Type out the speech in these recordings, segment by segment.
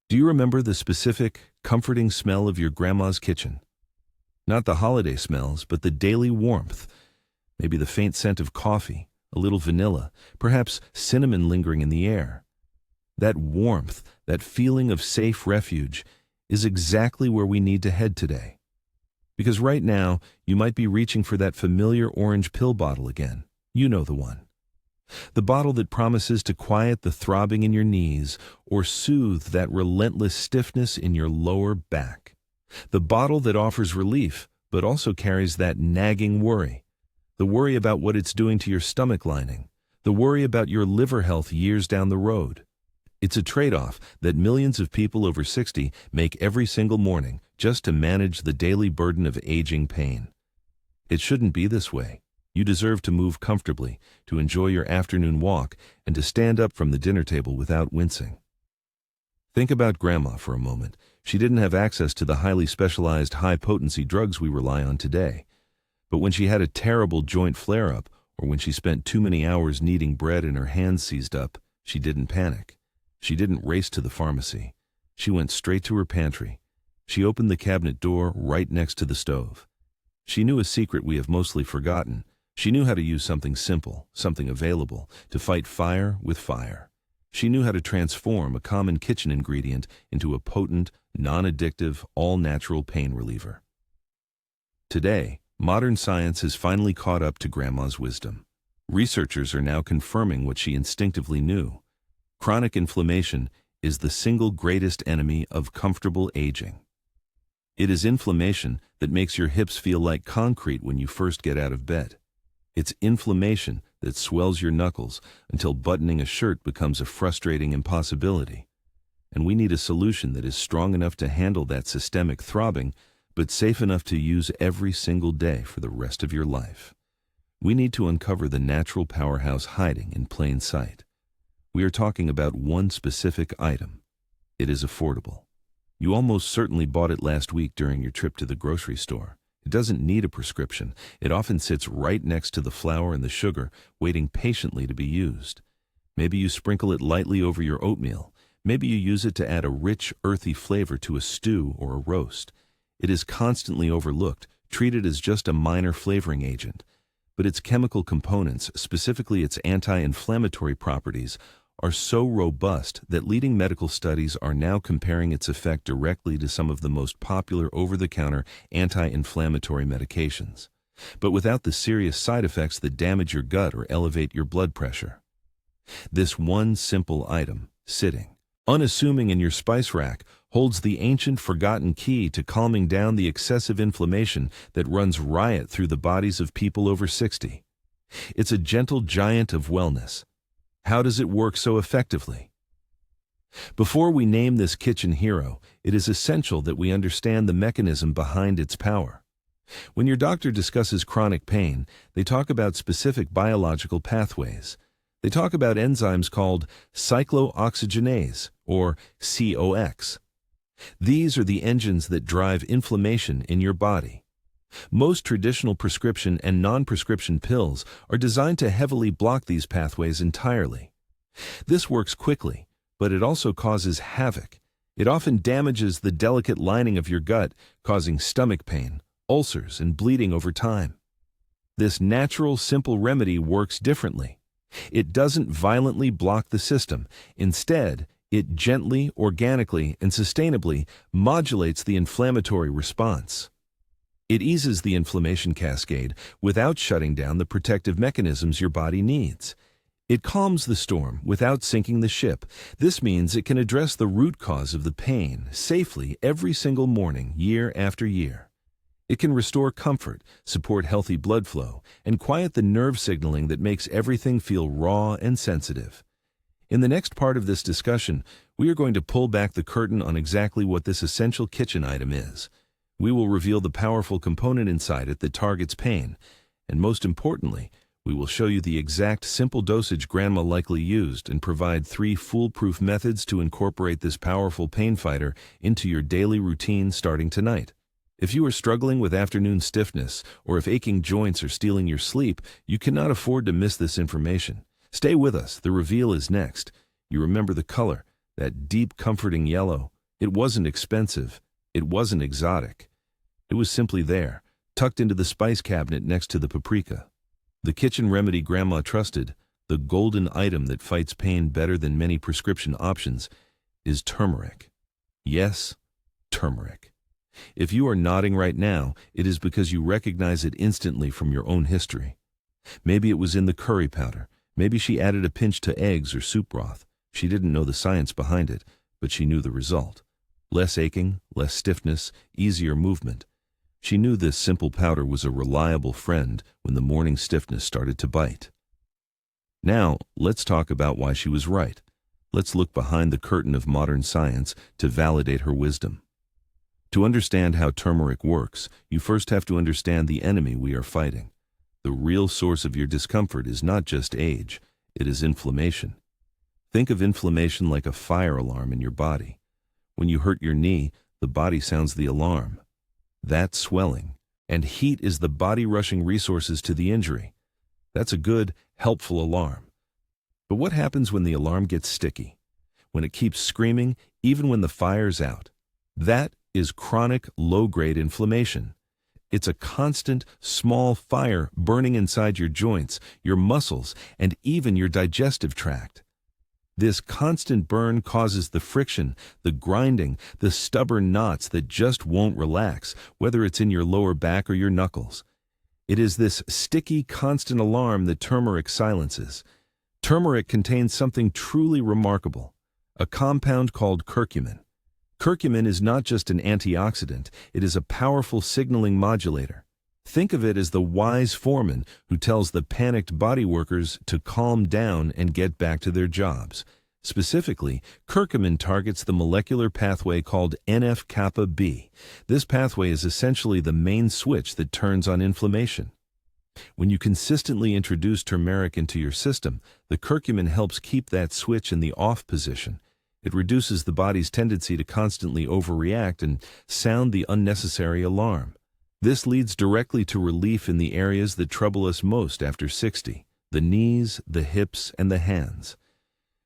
Do you remember the specific, comforting smell of your grandma's kitchen? Not the holiday smells, but the daily warmth. Maybe the faint scent of coffee, a little vanilla, perhaps cinnamon lingering in the air. That warmth, that feeling of safe refuge, is exactly where we need to head today. Because right now, you might be reaching for that familiar orange pill bottle again. You know the one. The bottle that promises to quiet the throbbing in your knees or soothe that relentless stiffness in your lower back. The bottle that offers relief, but also carries that nagging worry. The worry about what it's doing to your stomach lining. The worry about your liver health years down the road. It's a trade-off that millions of people over 60 make every single morning just to manage the daily burden of aging pain. It shouldn't be this way. You deserve to move comfortably, to enjoy your afternoon walk, and to stand up from the dinner table without wincing. Think about Grandma for a moment. She didn't have access to the highly specialized, high-potency drugs we rely on today. But when she had a terrible joint flare-up, or when she spent too many hours kneading bread and her hands seized up, she didn't panic. She didn't race to the pharmacy. She went straight to her pantry. She opened the cabinet door right next to the stove. She knew a secret we have mostly forgotten. She knew how to use something simple, something available, to fight fire with fire. She knew how to transform a common kitchen ingredient into a potent, non-addictive, all-natural pain reliever. Today, modern science has finally caught up to Grandma's wisdom. Researchers are now confirming what she instinctively knew. Chronic inflammation is the single greatest enemy of comfortable aging. It is inflammation that makes your hips feel like concrete when you first get out of bed. It's inflammation that swells your knuckles until buttoning a shirt becomes a frustrating impossibility. And we need a solution that is strong enough to handle that systemic throbbing, but safe enough to use every single day for the rest of your life. We need to uncover the natural powerhouse hiding in plain sight. We are talking about one specific item. It is affordable. You almost certainly bought it last week during your trip to the grocery store. It doesn't need a prescription. It often sits right next to the flour and the sugar, waiting patiently to be used. Maybe you sprinkle it lightly over your oatmeal. Maybe you use it to add a rich, earthy flavor to a stew or a roast. It is constantly overlooked, treated as just a minor flavoring agent. But its chemical components, specifically its anti-inflammatory properties, are so robust that leading medical studies are now comparing its effect directly to some of the most popular over-the-counter anti-inflammatory medications, but without the serious side effects that damage your gut or elevate your blood pressure. This one simple item, sitting, unassuming in your spice rack, holds the ancient forgotten key to calming down the excessive inflammation that runs riot through the bodies of people over 60. It's a gentle giant of wellness. How does it work so effectively? Before we name this kitchen hero, it is essential that we understand the mechanism behind its power. When your doctor discusses chronic pain, they talk about specific biological pathways. They talk about enzymes called cyclooxygenase, or COX. These are the engines that drive inflammation in your body. Most traditional prescription and non-prescription pills are designed to heavily block these pathways entirely. This works quickly, but it also causes havoc. It often damages the delicate lining of your gut, causing stomach pain, ulcers, and bleeding over time. This natural, simple remedy works differently. It doesn't violently block the system. Instead, it gently, organically, and sustainably modulates the inflammatory response. It eases the inflammation cascade without shutting down the protective mechanisms your body needs. It calms the storm without sinking the ship. This means it can address the root cause of the pain safely every single morning, year after year. It can restore comfort, support healthy blood flow, and quiet the nerve signaling that makes everything feel raw and sensitive. In the next part of this discussion, we are going to pull back the curtain on exactly what this essential kitchen item is. We will reveal the powerful component inside it that targets pain, and most importantly, we will show you the exact simple dosage Grandma likely used and provide 3 foolproof methods to incorporate this powerful pain fighter into your daily routine starting tonight. If you are struggling with afternoon stiffness, or if aching joints are stealing your sleep, you cannot afford to miss this information. Stay with us, the reveal is next. You remember the color, that deep, comforting yellow. It wasn't expensive. It wasn't exotic. It was simply there, tucked into the spice cabinet next to the paprika. The kitchen remedy Grandma trusted, the golden item that fights pain better than many prescription options, is turmeric. Yes, turmeric. If you are nodding right now, it is because you recognize it instantly from your own history. Maybe it was in the curry powder. Maybe she added a pinch to eggs or soup broth. She didn't know the science behind it, but she knew the result. Less aching, less stiffness, easier movement. She knew this simple powder was a reliable friend when the morning stiffness started to bite. Now, let's talk about why she was right. Let's look behind the curtain of modern science to validate her wisdom. To understand how turmeric works, you first have to understand the enemy we are fighting. The real source of your discomfort is not just age, it is inflammation. Think of inflammation like a fire alarm in your body. When you hurt your knee, the body sounds the alarm. That's swelling, and heat is the body rushing resources to the injury. That's a good, helpful alarm. But what happens when the alarm gets sticky? When it keeps screaming, even when the fire's out? That is chronic, low-grade inflammation. It's a constant, small fire burning inside your joints, your muscles, and even your digestive tract. This constant burn causes the friction, the grinding, the stubborn knots that just won't relax, whether it's in your lower back or your knuckles. It is this sticky, constant alarm that turmeric silences. Turmeric contains something truly remarkable, a compound called curcumin. Curcumin is not just an antioxidant, it is a powerful signaling modulator. Think of it as the wise foreman who tells the panicked body workers to calm down and get back to their jobs. Specifically, curcumin targets the molecular pathway called NF-kappa B. This pathway is essentially the main switch that turns on inflammation. When you consistently introduce turmeric into your system, the curcumin helps keep that switch in the off position. It reduces the body's tendency to constantly overreact and sound the unnecessary alarm. This leads directly to relief in the areas that trouble us most after 60, the knees, the hips, and the hands.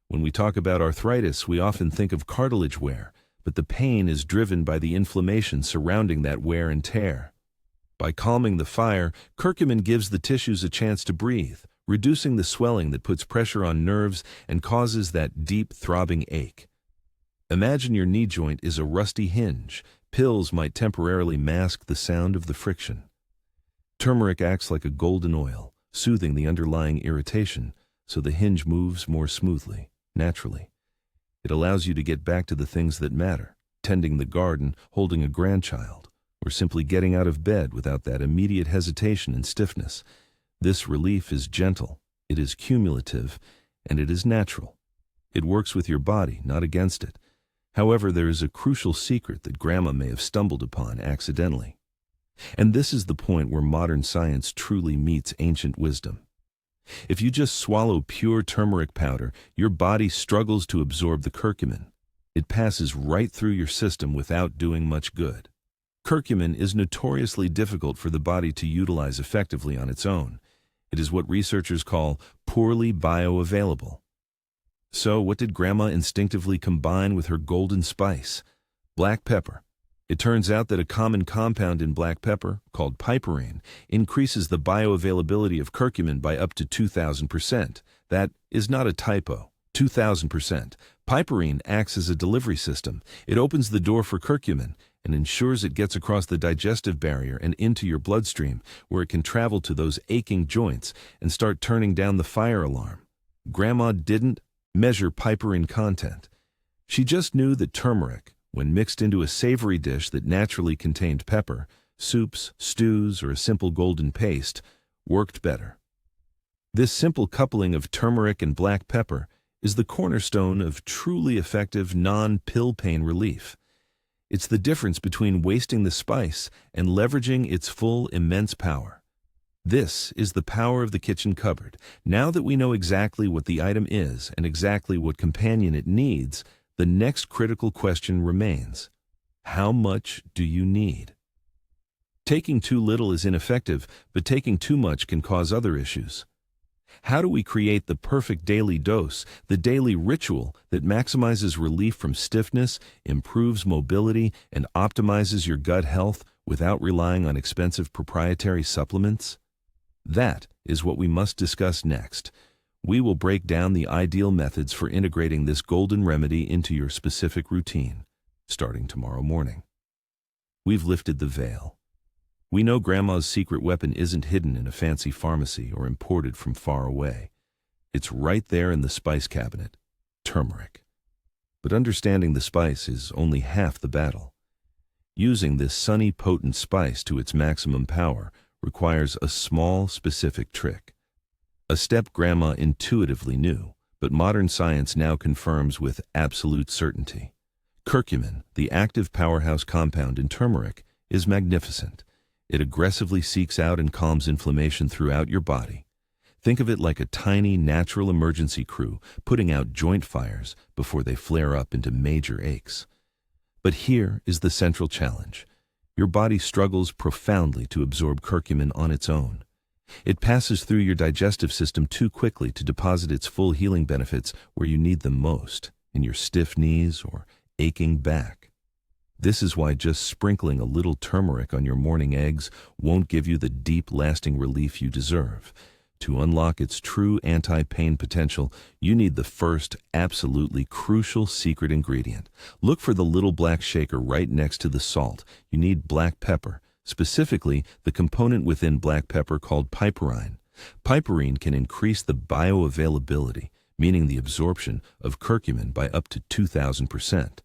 When we talk about arthritis, we often think of cartilage wear, but the pain is driven by the inflammation surrounding that wear and tear. By calming the fire, curcumin gives the tissues a chance to breathe, reducing the swelling that puts pressure on nerves and causes that deep, throbbing ache. Imagine your knee joint is a rusty hinge. Pills might temporarily mask the sound of the friction. Turmeric acts like a golden oil, soothing the underlying irritation so the hinge moves more smoothly, naturally. It allows you to get back to the things that matter, tending the garden, holding a grandchild, or simply getting out of bed without that immediate hesitation and stiffness. This relief is gentle, it is cumulative, and it is natural. It works with your body, not against it. However, there is a crucial secret that Grandma may have stumbled upon accidentally. And this is the point where modern science truly meets ancient wisdom. If you just swallow pure turmeric powder, your body struggles to absorb the curcumin. It passes right through your system without doing much good. Curcumin is notoriously difficult for the body to utilize effectively on its own. It is what researchers call poorly bioavailable. So what did Grandma instinctively combine with her golden spice? Black pepper. It turns out that a common compound in black pepper, called piperine, increases the bioavailability of curcumin by up to 2,000%. That is not a typo. 2,000%. Piperine acts as a delivery system. It opens the door for curcumin and ensures it gets across the digestive barrier and into your bloodstream, where it can travel to those aching joints and start turning down the fire alarm. Grandma didn't measure piperine content. She just knew that turmeric, when mixed into a savory dish that naturally contained pepper, soups, stews, or a simple golden paste, worked better. This simple coupling of turmeric and black pepper is the cornerstone of truly effective non-pill pain relief. It's the difference between wasting the spice and leveraging its full, immense power. This is the power of the kitchen cupboard. Now that we know exactly what the item is and exactly what companion it needs, the next critical question remains: how much do you need? Taking too little is ineffective, but taking too much can cause other issues. How do we create the perfect daily dose, the daily ritual that maximizes relief from stiffness, improves mobility, and optimizes your gut health without relying on expensive proprietary supplements? That is what we must discuss next. We will break down the ideal methods for integrating this golden remedy into your specific routine, starting tomorrow morning. We've lifted the veil. We know Grandma's secret weapon isn't hidden in a fancy pharmacy or imported from far away. It's right there in the spice cabinet, turmeric. But understanding the spice is only half the battle. Using this sunny, potent spice to its maximum power requires a small, specific trick. A step Grandma intuitively knew, but modern science now confirms with absolute certainty. Curcumin, the active powerhouse compound in turmeric, is magnificent. It aggressively seeks out and calms inflammation throughout your body. Think of it like a tiny, natural emergency crew putting out joint fires before they flare up into major aches. But here is the central challenge. Your body struggles profoundly to absorb curcumin on its own. It passes through your digestive system too quickly to deposit its full healing benefits where you need them most, in your stiff knees or aching back. This is why just sprinkling a little turmeric on your morning eggs won't give you the deep, lasting relief you deserve. To unlock its true anti-pain potential, you need the first, absolutely crucial secret ingredient. Look for the little black shaker right next to the salt. You need black pepper, specifically the component within black pepper called piperine. Piperine can increase the bioavailability, meaning the absorption of curcumin, by up to 2,000%.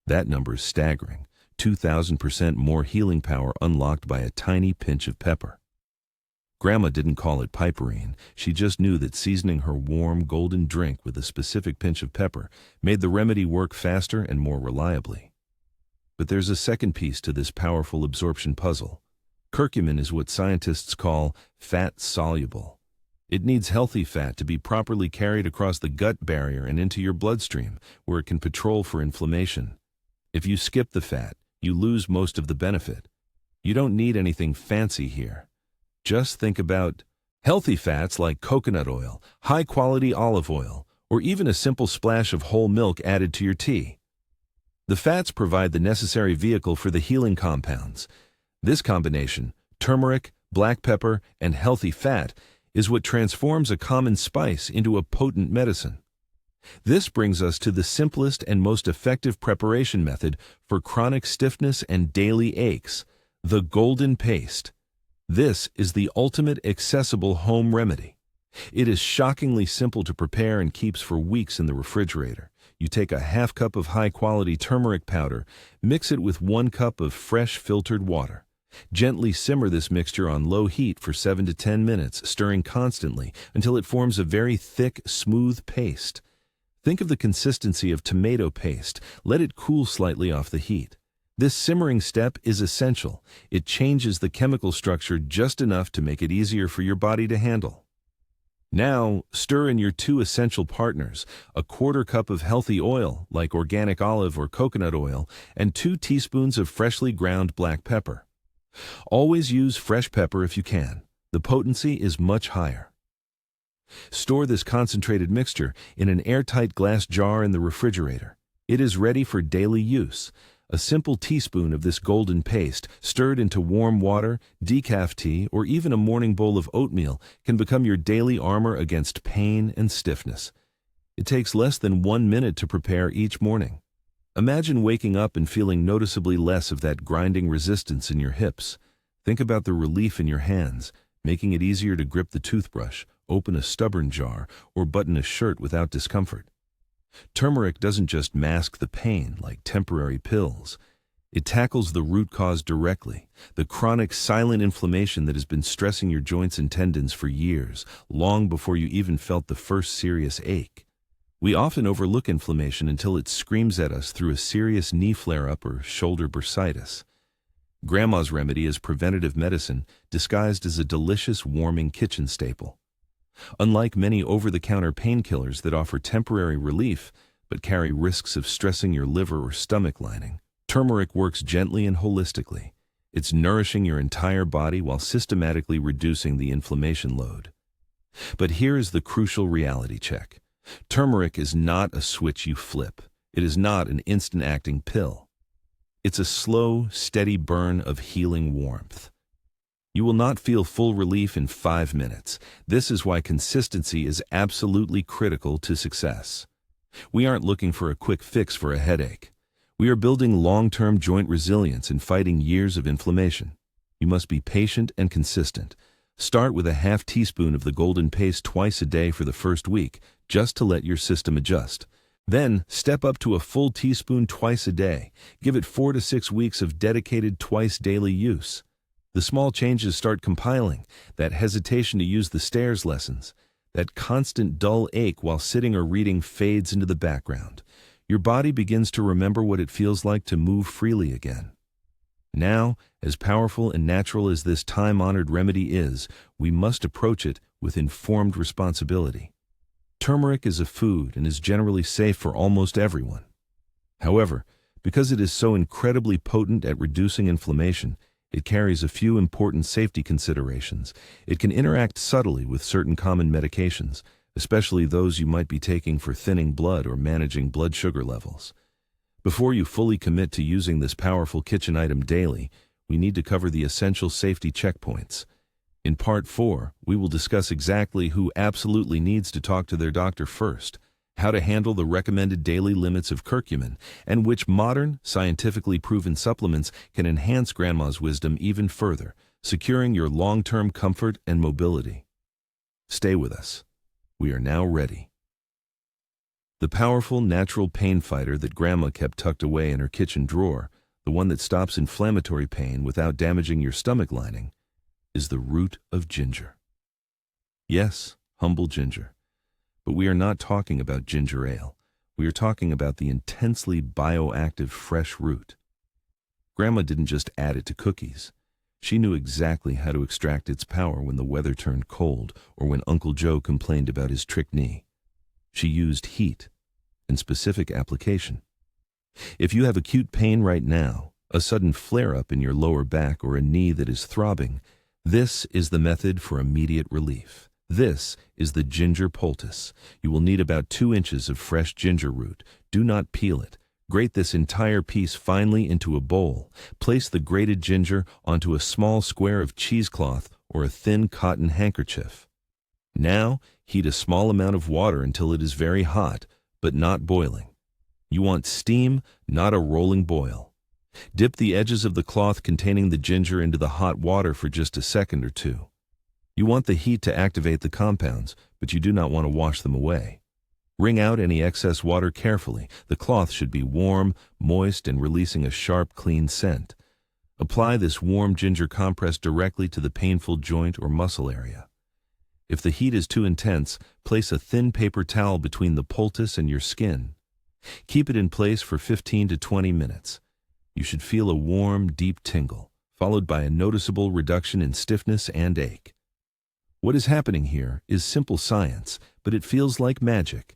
That number is staggering. 2,000% more healing power unlocked by a tiny pinch of pepper. Grandma didn't call it piperine. She just knew that seasoning her warm, golden drink with a specific pinch of pepper made the remedy work faster and more reliably. But there's a second piece to this powerful absorption puzzle. Curcumin is what scientists call fat-soluble. It needs healthy fat to be properly carried across the gut barrier and into your bloodstream, where it can patrol for inflammation. If you skip the fat, you lose most of the benefit. You don't need anything fancy here. Just think about healthy fats like coconut oil, high-quality olive oil, or even a simple splash of whole milk added to your tea. The fats provide the necessary vehicle for the healing compounds. This combination, turmeric, black pepper, and healthy fat, is what transforms a common spice into a potent medicine. This brings us to the simplest and most effective preparation method for chronic stiffness and daily aches, the golden paste. This is the ultimate accessible home remedy. It is shockingly simple to prepare and keeps for weeks in the refrigerator. You take a half cup of high-quality turmeric powder, mix it with 1 cup of fresh filtered water. Gently simmer this mixture on low heat for 7 to 10 minutes, stirring constantly until it forms a very thick, smooth paste. Think of the consistency of tomato paste. Let it cool slightly off the heat. This simmering step is essential. It changes the chemical structure just enough to make it easier for your body to handle. Now, stir in your 2 essential partners, a 1/4 cup of healthy oil, like organic olive or coconut oil, and 2 teaspoons of freshly ground black pepper. Always use fresh pepper if you can. The potency is much higher. Store this concentrated mixture in an airtight glass jar in the refrigerator. It is ready for daily use. A simple teaspoon of this golden paste, stirred into warm water, decaf tea, or even a morning bowl of oatmeal, can become your daily armor against pain and stiffness. It takes less than 1 minute to prepare each morning. Imagine waking up and feeling noticeably less of that grinding resistance in your hips. Think about the relief in your hands, making it easier to grip the toothbrush, open a stubborn jar, or button a shirt without discomfort. Turmeric doesn't just mask the pain like temporary pills. It tackles the root cause directly, the chronic silent inflammation that has been stressing your joints and tendons for years, long before you even felt the first serious ache. We often overlook inflammation until it screams at us through a serious knee flare-up or shoulder bursitis. Grandma's remedy is preventative medicine disguised as a delicious, warming kitchen staple. Unlike many over-the-counter painkillers that offer temporary relief but carry risks of stressing your liver or stomach lining, turmeric works gently and holistically. It's nourishing your entire body while systematically reducing the inflammation load. But here is the crucial reality check. Turmeric is not a switch you flip. It is not an instant-acting pill. It's a slow, steady burn of healing warmth. You will not feel full relief in 5 minutes. This is why consistency is absolutely critical to success. We aren't looking for a quick fix for a headache. We are building long-term joint resilience and fighting years of inflammation. You must be patient and consistent. Start with a half teaspoon of the golden paste twice a day for the first week, just to let your system adjust. Then, step up to a full teaspoon twice a day. Give it 4 to 6 weeks of dedicated twice daily use. The small changes start compiling. That hesitation to use the stairs lessens. That constant dull ache while sitting or reading fades into the background. Your body begins to remember what it feels like to move freely again. Now, as powerful and natural as this time-honored remedy is, we must approach it with informed responsibility. Turmeric is a food and is generally safe for almost everyone. However, because it is so incredibly potent at reducing inflammation, it carries a few important safety considerations. It can interact subtly with certain common medications, especially those you might be taking for thinning blood or managing blood sugar levels. Before you fully commit to using this powerful kitchen item daily, we need to cover the essential safety checkpoints. In Part 4, we will discuss exactly who absolutely needs to talk to their doctor first, how to handle the recommended daily limits of curcumin, and which modern, scientifically proven supplements can enhance Grandma's wisdom even further, securing your long-term comfort and mobility. Stay with us. We are now ready. The powerful natural pain fighter that Grandma kept tucked away in her kitchen drawer, the one that stops inflammatory pain without damaging your stomach lining, is the root of ginger. Yes, humble ginger. But we are not talking about ginger ale. We are talking about the intensely bioactive fresh root. Grandma didn't just add it to cookies. She knew exactly how to extract its power when the weather turned cold or when Uncle Joe complained about his trick knee. She used heat and specific application. If you have acute pain right now, a sudden flare-up in your lower back or a knee that is throbbing, this is the method for immediate relief. This is the ginger poultice. You will need about 2 inches of fresh ginger root. Do not peel it. Grate this entire piece finely into a bowl. Place the grated ginger onto a small square of cheesecloth or a thin cotton handkerchief. Now, heat a small amount of water until it is very hot, but not boiling. You want steam, not a rolling boil. Dip the edges of the cloth containing the ginger into the hot water for just a second or two. You want the heat to activate the compounds, but you do not want to wash them away. Wring out any excess water carefully. The cloth should be warm, moist, and releasing a sharp, clean scent. Apply this warm ginger compress directly to the painful joint or muscle area. If the heat is too intense, place a thin paper towel between the poultice and your skin. Keep it in place for 15 to 20 minutes. You should feel a warm, deep tingle, followed by a noticeable reduction in stiffness and ache. What is happening here is simple science, but it feels like magic.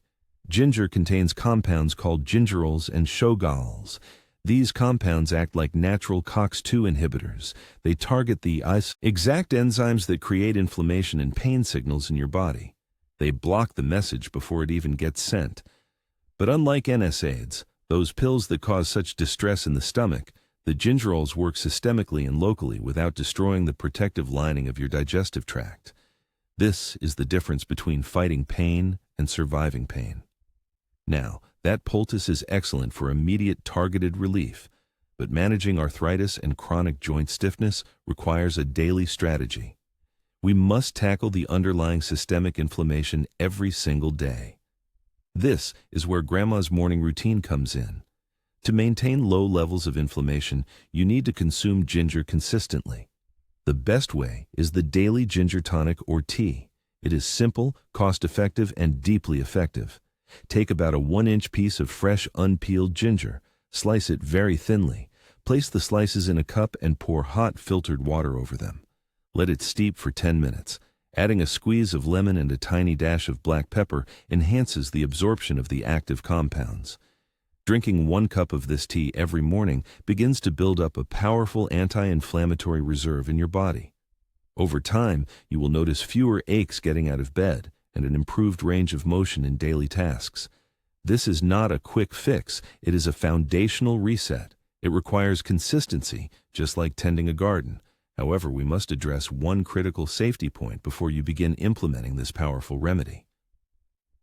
Ginger contains compounds called gingerols and shogaols. These compounds act like natural COX-2 inhibitors. They target the exact enzymes that create inflammation and pain signals in your body. They block the message before it even gets sent. But unlike NSAIDs, those pills that cause such distress in the stomach, the gingerols work systemically and locally without destroying the protective lining of your digestive tract. This is the difference between fighting pain and surviving pain. Now, that poultice is excellent for immediate targeted relief, but managing arthritis and chronic joint stiffness requires a daily strategy. We must tackle the underlying systemic inflammation every single day. This is where Grandma's morning routine comes in. To maintain low levels of inflammation, you need to consume ginger consistently. The best way is the daily ginger tonic or tea. It is simple, cost-effective, and deeply effective. Take about a 1-inch piece of fresh, unpeeled ginger. Slice it very thinly. Place the slices in a cup and pour hot, filtered water over them. Let it steep for 10 minutes. Adding a squeeze of lemon and a tiny dash of black pepper enhances the absorption of the active compounds. Drinking 1 cup of this tea every morning begins to build up a powerful anti-inflammatory reserve in your body. Over time, you will notice fewer aches getting out of bed and an improved range of motion in daily tasks. This is not a quick fix, it is a foundational reset. It requires consistency, just like tending a garden. However, we must address one critical safety point before you begin implementing this powerful remedy.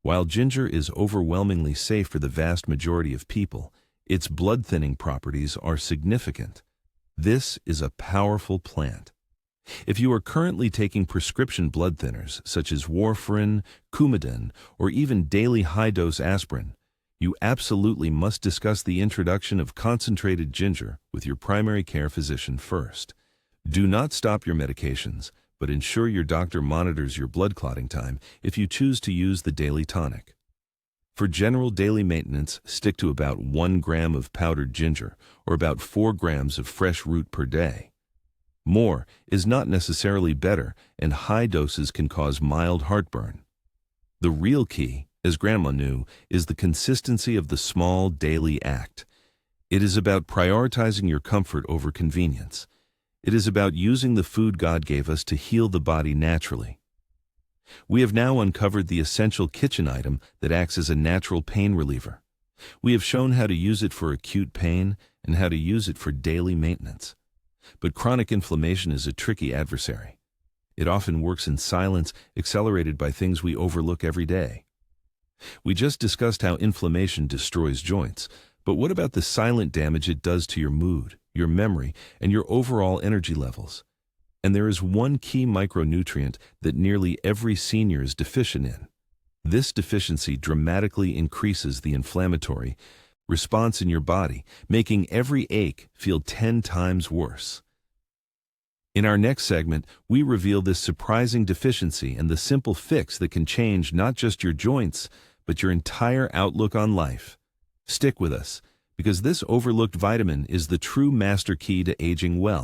While ginger is overwhelmingly safe for the vast majority of people, its blood-thinning properties are significant. This is a powerful plant. If you are currently taking prescription blood thinners such as warfarin, Coumadin, or even daily high-dose aspirin, you absolutely must discuss the introduction of concentrated ginger with your primary care physician first. Do not stop your medications, but ensure your doctor monitors your blood clotting time if you choose to use the daily tonic. For general daily maintenance, stick to about 1 gram of powdered ginger or about 4 grams of fresh root per day. More is not necessarily better, and high doses can cause mild heartburn. The real key, as Grandma knew, is the consistency of the small daily act. It is about prioritizing your comfort over convenience. It is about using the food God gave us to heal the body naturally. We have now uncovered the essential kitchen item that acts as a natural pain reliever. We have shown how to use it for acute pain and how to use it for daily maintenance. But chronic inflammation is a tricky adversary. It often works in silence, accelerated by things we overlook every day. We just discussed how inflammation destroys joints, but what about the silent damage it does to your mood, your memory, and your overall energy levels? And there is one key micronutrient that nearly every senior is deficient in. This deficiency dramatically increases the inflammatory response in your body, making every ache feel 10 times worse. In our next segment, we reveal this surprising deficiency and the simple fix that can change not just your joints, but your entire outlook on life. Stick with us, because this overlooked vitamin is the true master key to aging well.